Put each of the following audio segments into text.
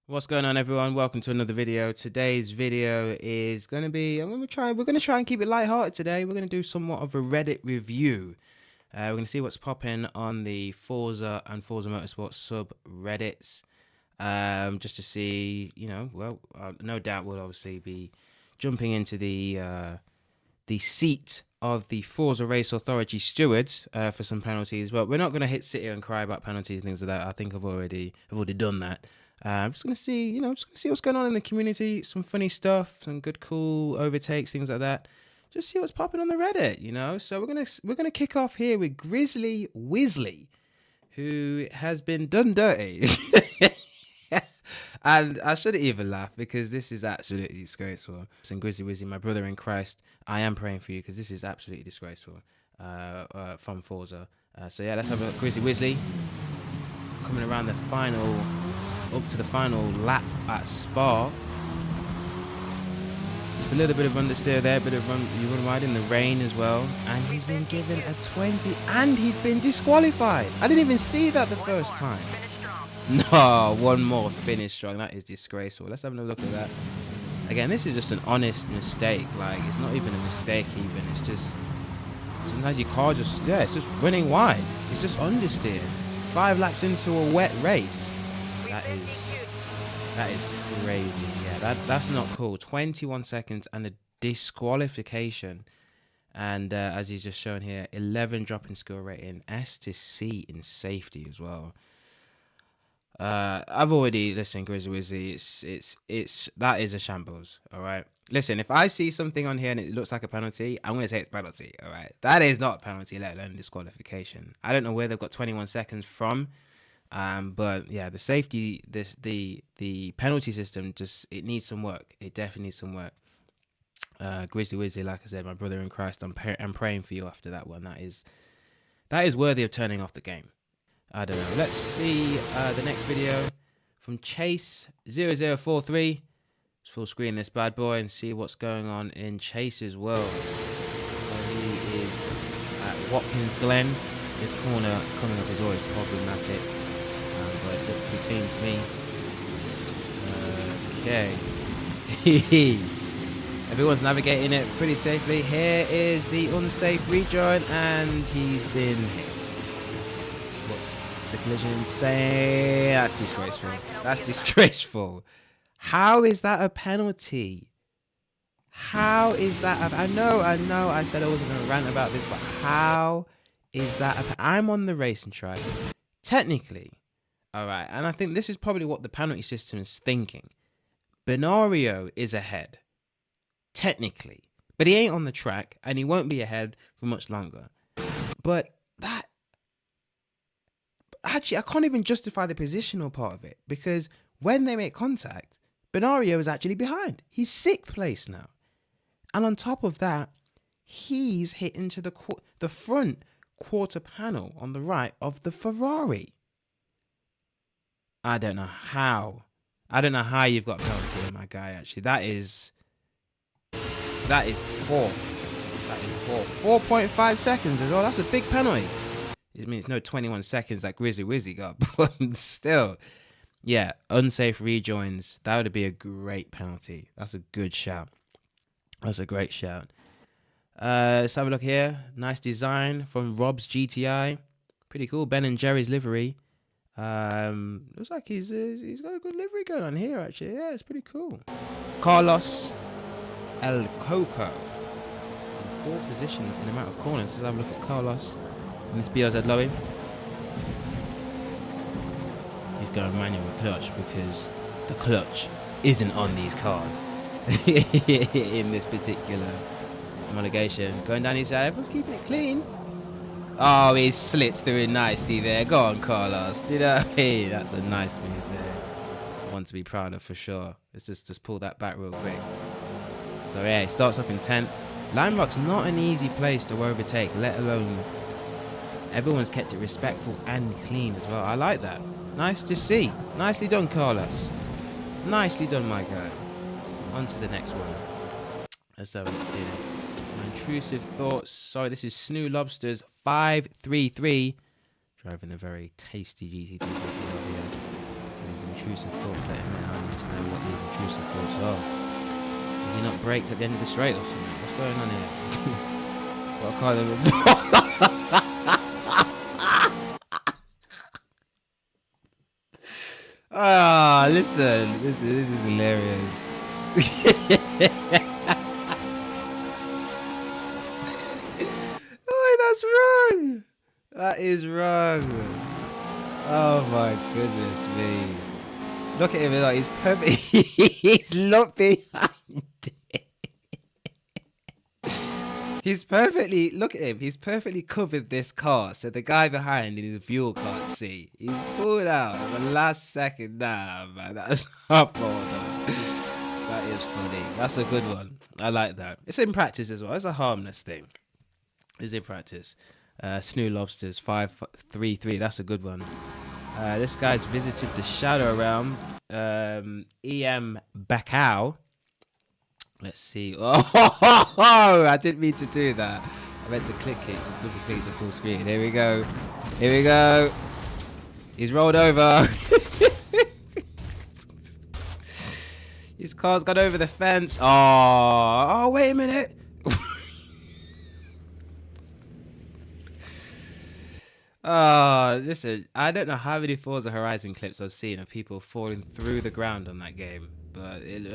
What's going on, everyone? Welcome to another video. Today's video is going to be, we're going to try and keep it lighthearted today. We're going to do somewhat of a Reddit review. We're going to see what's popping on the Forza and Forza Motorsport subreddits. Just to see, no doubt we'll obviously be jumping into the seat of the Forza Race Authority stewards for some penalties. But we're not going to sit here and cry about penalties and things like that. I think I've already done that. I'm just gonna see, what's going on in the community. Some funny stuff, some good, cool overtakes, things like that. Just see what's popping on the Reddit, So we're gonna kick off here with Grizzly Wizzly, who has been done dirty. And I shouldn't even laugh because this is absolutely disgraceful. And Grizzly Wizzly, my brother in Christ, I am praying for you because this is absolutely disgraceful. From Forza. So yeah, let's have a look. Grizzly Wizzly coming around the final. Up to the final lap at Spa. Just a little bit of understeer there, bit of run wide in the rain as well. And he's been given a 20 and he's been disqualified. I didn't even see that the first time. No, one more finish strong. That is disgraceful. Let's have a look at that. Again, this is just an honest mistake. Like, it's not even a mistake even. It's just, sometimes your car just, it's just running wide. It's just understeer. 5 laps into a wet race. That is crazy. Yeah, that's not cool. 21 seconds and a disqualification. And as he's just shown here, 11 drop in skill rating, S to C in safety as well. I've already listened, Grizzly Wizzly. It's that is a shambles. All right. Listen, if I see something on here and it looks like a penalty, I'm gonna say it's penalty. All right. That is not a penalty, let alone disqualification. I don't know where they've got 21 seconds from. But yeah, the safety, the penalty system, it needs some work. It definitely needs some work. Grizzly Wizzly, like I said, my brother in Christ, I'm praying for you after that one. That is worthy of turning off the game. I don't know. Let's see the next video from Chase0043. Let's full screen this bad boy and see what's going on in Chase's world. So he is at Watkins Glen. This corner coming up is always problematic. But it looks pretty clean to me. Okay. Everyone's navigating it pretty safely. Here is the unsafe rejoin, and he's been hit. What's the collision saying? That's disgraceful. That's disgraceful. How is that a penalty? How is that? I know. I said I wasn't going to rant about this, but how is that? I'm on the racing track. Technically. All right, and I think this is probably what the penalty system is thinking. Benario is ahead, technically, but he ain't on the track, and he won't be ahead for much longer. But that, actually, I can't even justify the positional part of it, because when they make contact, Benario is actually behind. He's 6th place now. And on top of that, he's hit into the front quarter panel on the right of the Ferrari. I don't know how. You've got penalty here, my guy, actually. That is poor. That is poor. 4.5 seconds as well. That's a big penalty. It means no 21 seconds like Grizzly Wizzly got, but still. Yeah, unsafe rejoins. That would be a great penalty. That's a good shout. That's a great shout. Let's have a look here. Nice design from Rob's GTI. Pretty cool. Ben and Jerry's livery. Looks like he's got a good livery going on here, actually. Yeah, it's pretty cool. Carlos El Coco. 4 positions in amount of corners. Let's have a look at Carlos in this BRZ lobby. He's going manual clutch because the clutch isn't on these cars in this particular homologation. Going down his side, everyone's keeping it clean. Oh, he slips through it nicely there. Go on, Carlos. Hey, that's a nice move there. One to be proud of for sure. Let's just pull that back real quick. So yeah, he starts off in 10th. Lime Rock's not an easy place to overtake, let alone everyone's kept it respectful and clean as well. I like that. Nice to see. Nicely done, Carlos. Nicely done, my guy. On to the next one. Let's have a look here. Intrusive Thoughts. Sorry, this is Snoo Lobsters 533. Driving a very tasty GT250 here. So intrusive thoughts. Let him know. I need to know what these intrusive thoughts are. Has he not braked at the end of the straight or something? What's going on here? What kind of... Ah, listen. This is hilarious. Oh, that's wrong. That is wrong. Oh my goodness me. Look at him, like he's perfect. He's not behind it. He's perfectly, look at him, he's perfectly covered this car, so the guy behind in his fuel can't see. He's pulled out at the last second. Nah, man, that's not That is funny. That's a good one. I like that. It's in practice as well. It's a harmless thing. It's in practice. Snoo Lobsters 533. That's a good one. This guy's visited the Shadow Realm. EM Bacau. Let's see. Oh, I didn't mean to do that. I meant to click it to double click the full screen. Here we go. Here we go. He's rolled over. His car's gone over the fence. Oh, wait a minute. Listen, I don't know how many Forza Horizon clips I've seen of people falling through the ground on that game, but it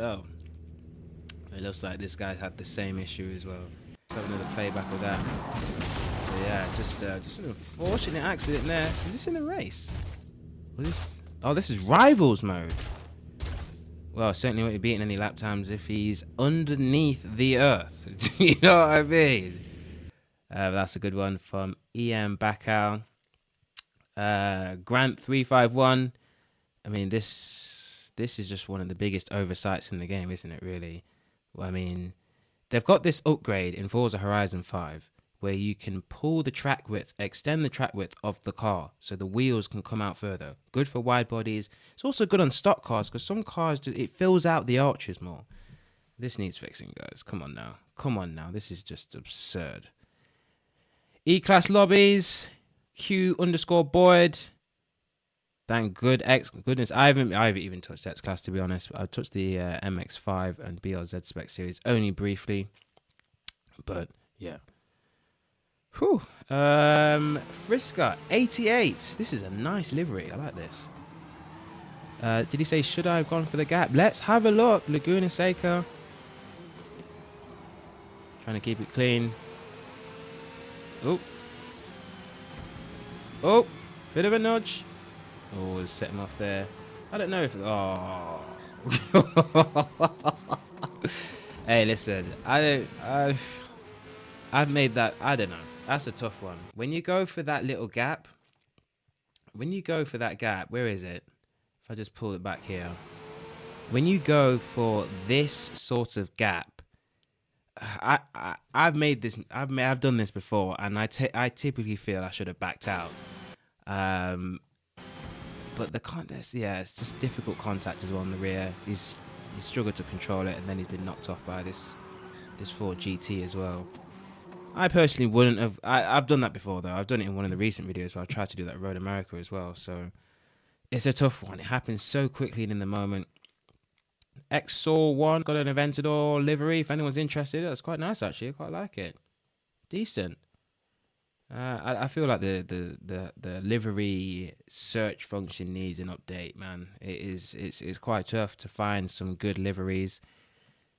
looks like this guy's had the same issue as well. Let's have another playback of that. So yeah, just an unfortunate accident there. Is this in a race? This is Rivals mode. Well, certainly won't be beating any lap times if he's underneath the earth. You know what I mean? That's a good one from EM Bacau. Grant 351. I mean, this is just one of the biggest oversights in the game, isn't it, really? Well, I mean, they've got this upgrade in Forza Horizon 5 where you can pull the track width, extend the track width of the car so the wheels can come out further. Good for wide bodies. It's also good on stock cars because some cars, it fills out the arches more. This needs fixing, guys. Come on now. Come on now. This is just absurd. E-Class Lobbies, Q_Boyd. Thank goodness. I haven't even touched X-Class, to be honest. I've touched the MX-5 and BLZ spec series only briefly. But, yeah. Whew. Friska, 88. This is a nice livery. I like this. Did he say, should I have gone for the gap? Let's have a look. Laguna Seca. Trying to keep it clean. Oh, bit of a nudge. Oh, set him off there. I don't know if... Oh. Hey, listen. I've made that... I don't know. That's a tough one. When you go for that little gap... Where is it? If I just pull it back here. When you go for this sort of gap, I've done this before, and I typically feel I should have backed out. But it's just difficult contact as well on the rear. He's struggled to control it, and then he's been knocked off by this Ford GT as well. I personally wouldn't have. I've done that before though. I've done it in one of the recent videos where I tried to do that at Road America as well. So it's a tough one. It happens so quickly and in the moment. XSAW1 got an Aventador livery. If anyone's interested, that's quite nice actually. I quite like it. Decent. I feel like the livery search function needs an update, man. It's quite tough to find some good liveries,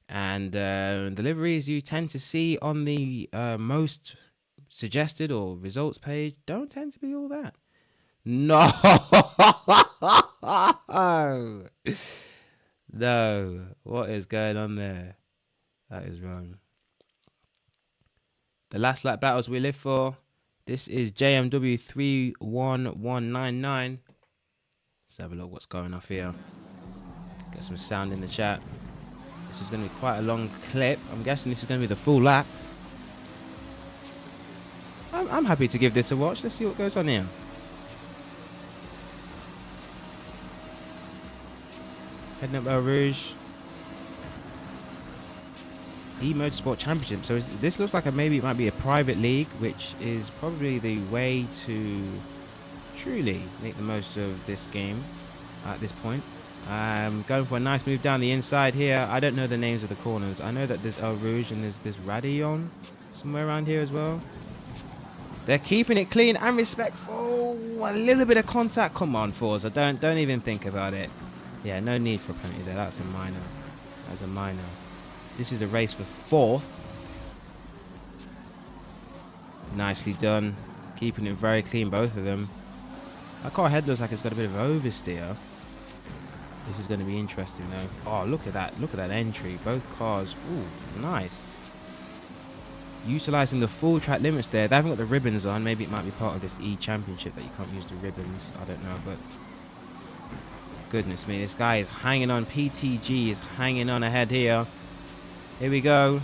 and the liveries you tend to see on the most suggested or results page don't tend to be all that. No. No, what is going on there? That is wrong. The last lap battles we live for. This is JMW 31199. Let's have a look what's going off here. Get some sound in the chat. This is going to be quite a long clip. I'm guessing this is going to be the full lap. I'm happy to give this a watch. Let's see what goes on here. Heading up Eau Rouge. E-Motorsport Championship. So this looks like maybe it might be a private league, which is probably the way to truly make the most of this game at this point. Going for a nice move down the inside here. I don't know the names of the corners. I know that there's El Rouge and there's Radillon somewhere around here as well. They're keeping it clean and respectful. A little bit of contact. Come on, Forza. Don't even think about it. Yeah, no need for a penalty there. That's a minor. That's a minor. This is a race for 4th. Nicely done. Keeping it very clean, both of them. That car ahead looks like it's got a bit of oversteer. This is going to be interesting though. Oh, look at that. Look at that entry. Both cars. Ooh, nice. Utilizing the full track limits there. They haven't got the ribbons on. Maybe it might be part of this E-Championship that you can't use the ribbons. I don't know, but goodness me, this guy is hanging on. PTG is hanging on ahead here. Here we go.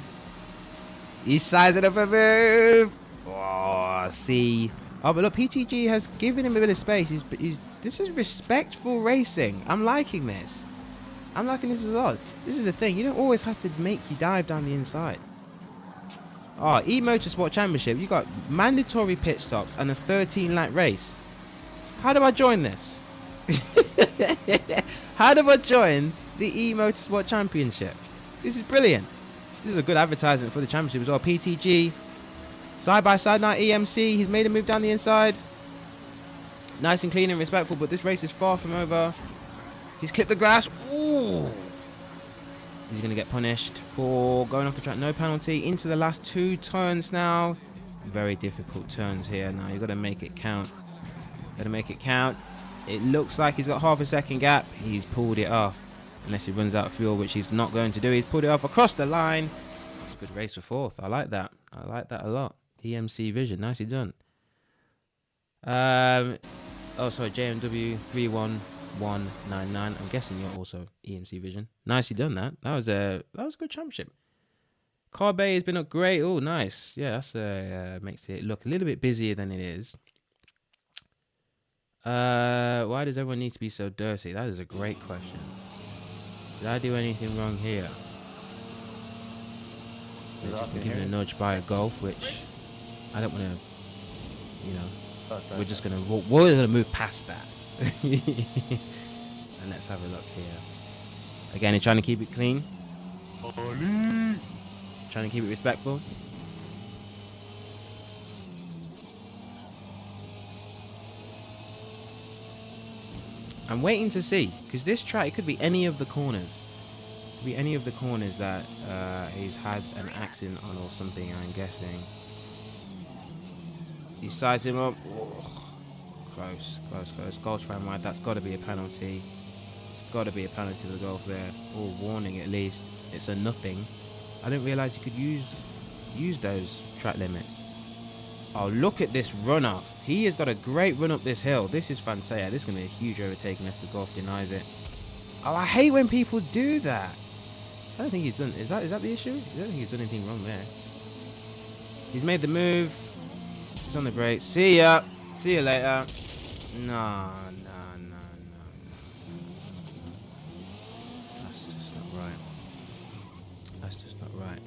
He's sizing up a move. Oh, see. Oh, but look, PTG has given him a bit of space. This is respectful racing. I'm liking this. I'm liking this a lot. This is the thing. You don't always have to make you dive down the inside. Oh, E-Motorsport Championship. You got mandatory pit stops and a 13-lap race. How do I join this? How do I join the E-Motorsport Championship? This is brilliant. This is a good advertisement for the championship as well. PTG. Side by side now, EMC. He's made a move down the inside. Nice and clean and respectful, but this race is far from over. He's clipped the grass. Ooh. He's going to get punished for going off the track. No penalty. Into the last 2 turns now. Very difficult turns here now. You've got to make it count. Got to make it count. It looks like he's got half a second gap. He's pulled it off. Unless he runs out of fuel, which he's not going to do. He's pulled it off across the line. It's a good race for 4th. I like that. I like that a lot. EMC Vision. Nicely done. Oh, sorry. JMW 31199. I'm guessing you're also EMC Vision. Nicely done that. That was a good championship. Car bay has been up great. Oh, nice. Yeah, that's makes it look a little bit busier than it is. Why does everyone need to be so dirty? That is a great question. Did I do anything wrong here? Been given a nudge by a Golf, which I don't want to, you know. We're just gonna move past that. And let's have a look here. Again, he's trying to keep it clean. Trying to keep it respectful. I'm waiting to see, because this track, it could be any of the corners. It could be any of the corners that he's had an accident on or something, I'm guessing. He sized him up. Oh, close. Golf ran wide. That's got to be a penalty. It's got to be a penalty for the Golf there. Or warning at least. It's a nothing. I didn't realise you could use those track limits. Oh, look at this run off. He has got a great run up this hill. This is fantastic. This is going to be a huge overtake unless the Golf denies it. Oh, I hate when people do that. I don't think he's done... Is that the issue? I don't think he's done anything wrong there. He's made the move. He's on the brake. See ya. See you later. No. That's just not right. That's just not right.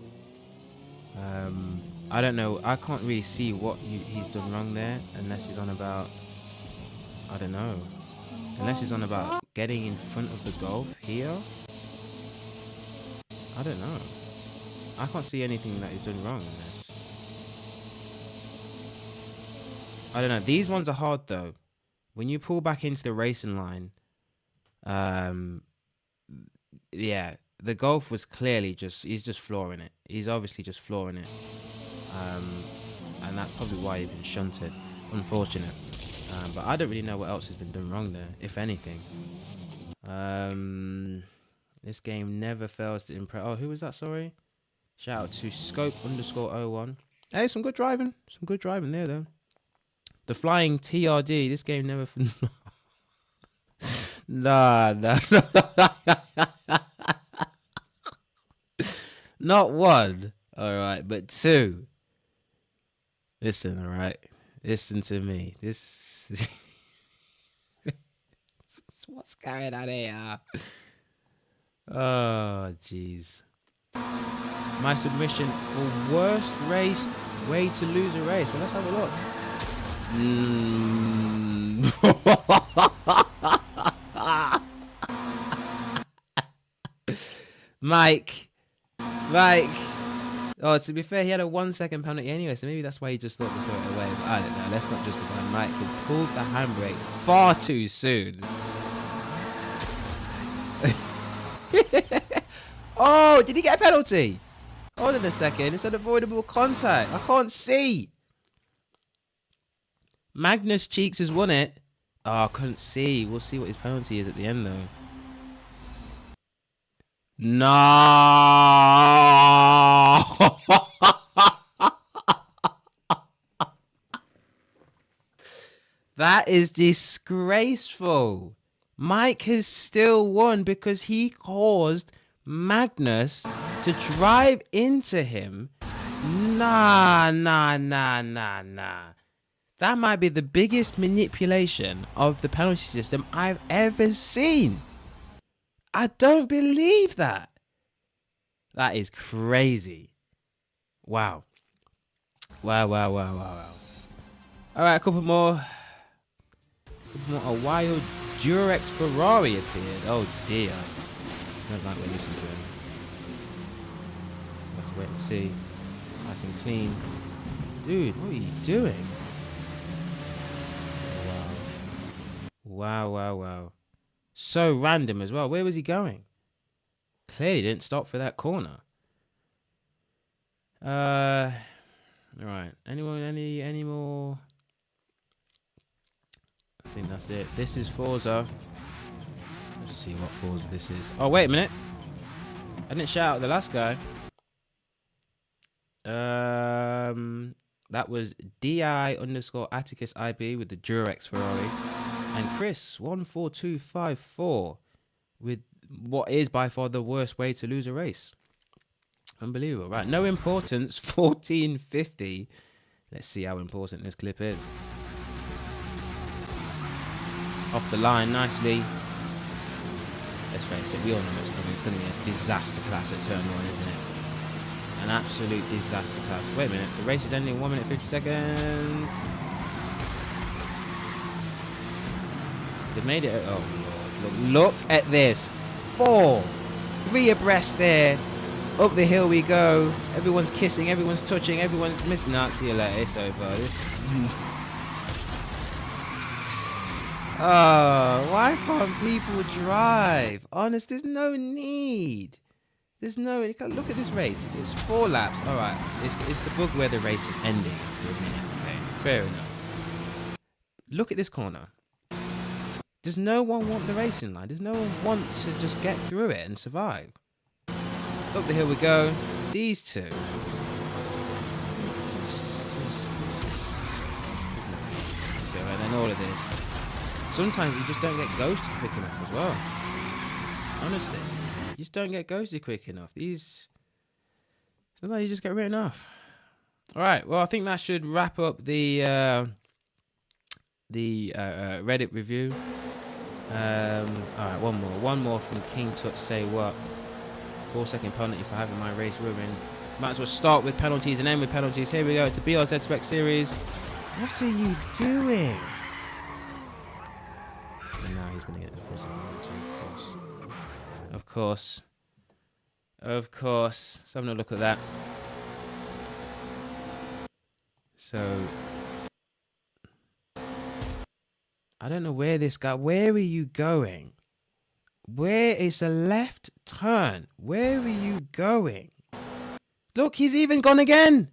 I don't know. I can't really see what he's done wrong there, unless he's on about... I don't know. Unless he's on about getting in front of the Golf here. I don't know. I can't see anything that he's done wrong in this. I don't know. These ones are hard though. When you pull back into the racing line, yeah, the Golf was clearly he's just flooring it. He's obviously just flooring it. And that's probably why he's been shunted. Unfortunate. But I don't really know what else has been done wrong there, if anything. This game never fails to impress. Oh, who was that? Sorry. Shout out to Scope_01. Hey, some good driving. Some good driving there, though. The Flying TRD. This game never... Nah. Not one. All right, but 2. Listen, all right. Listen to me. This... What's going on here? Oh, jeez. My submission for worst race way to lose a race. Well, let's have a look. Mike. Oh, to be fair, he had a 1 second penalty anyway, so maybe that's why he just thought to throw it away. But I don't know. Let's not just go. Mike had pulled the handbrake far too soon. Oh, did he get a penalty? Hold on a second. It's an avoidable contact. I can't see. Magnus Cheeks has won it. Oh, I couldn't see. We'll see what his penalty is at the end, though. No. That is disgraceful. Mike has still won because he caused Magnus to drive into him. Nah. That might be the biggest manipulation of the penalty system I've ever seen. I don't believe that. That is crazy. Wow. Wow. All right, a couple more. A wild Durex Ferrari appeared. Oh dear. I don't like what this is doing. We'll have to wait and see. Nice and clean. Dude, what are you doing? Wow. So random as well. Where was he going? Clearly didn't stop for that corner. All right. Anyone? Any more? I think that's it. This is Forza. Let's see what Forza this is. Oh, wait a minute. I didn't shout out the last guy. That was DI_Atticus IB with the Durex Ferrari. And Chris 14254 with what is by far the worst way to lose a race. Unbelievable. Right. No importance. 1450. Let's see how important this clip is. Off the line nicely. Let's face it, we all know what's coming. It's going to be a disaster class at turn 1, isn't it? An absolute disaster class. Wait a minute, the race is ending in 1 minute 50 seconds. They've made it. Oh Lord, look at this. 3 abreast there. Up the hill we go. Everyone's kissing, everyone's touching, everyone's missing. Nah, see you later, it's over. This. Oh, why can't people drive? Honest, there's no need. There's no. Look at this race. It's 4 laps. All right, it's the bug where the race is ending after a minute. Okay, fair enough. Look at this corner. Does no one want the racing line? Does no one want to just get through it and survive? Up the hill we go. These two. So, and then all of this. Sometimes you just don't get ghosted quick enough as well. Honestly. You just don't get ghosted quick enough. Sometimes you just get written off. Alright, well I think that should wrap up the Reddit review. Alright, one more from King Tut Say What. 4-second penalty for having my race ruined. Might as well start with penalties and end with penalties. Here we go, it's the BRZ Spec Series. What are you doing? And now he's going to get the 4-second penalty, of course. Let's have a look at that. So, I don't know where this guy... Where are you going? Where is the left turn? Where are you going? Look, he's even gone again.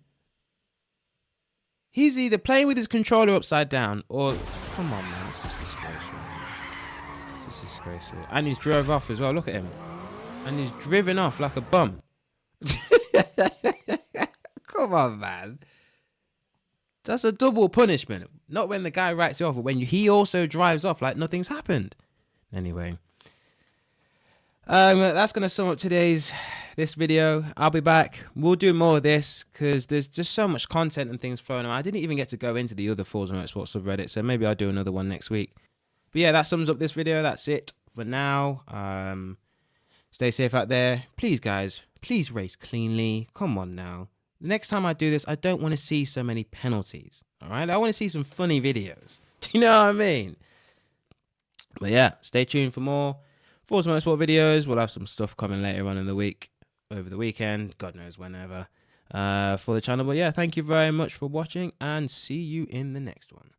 He's either playing with his controller upside down or... Come on, man. It's just disgraceful. It's just disgraceful. And he's drove off as well. Look at him. And he's driven off like a bum. Come on, man. That's a double punishment. Not when the guy writes you off, but when he also drives off like nothing's happened. Anyway. That's going to sum up this video. I'll be back. We'll do more of this because there's just so much content and things flowing around. I didn't even get to go into the other Forza Motorsport subreddit, so maybe I'll do another one next week. But yeah, that sums up this video. That's it for now. Stay safe out there. Please, guys, please race cleanly. Come on now. The next time I do this, I don't want to see so many penalties. All right? I want to see some funny videos. Do you know what I mean? But yeah, stay tuned for more. Forza Motorsport videos. We'll have some stuff coming later on in the week, over the weekend, God knows whenever, for the channel. But yeah, thank you very much for watching, and see you in the next one.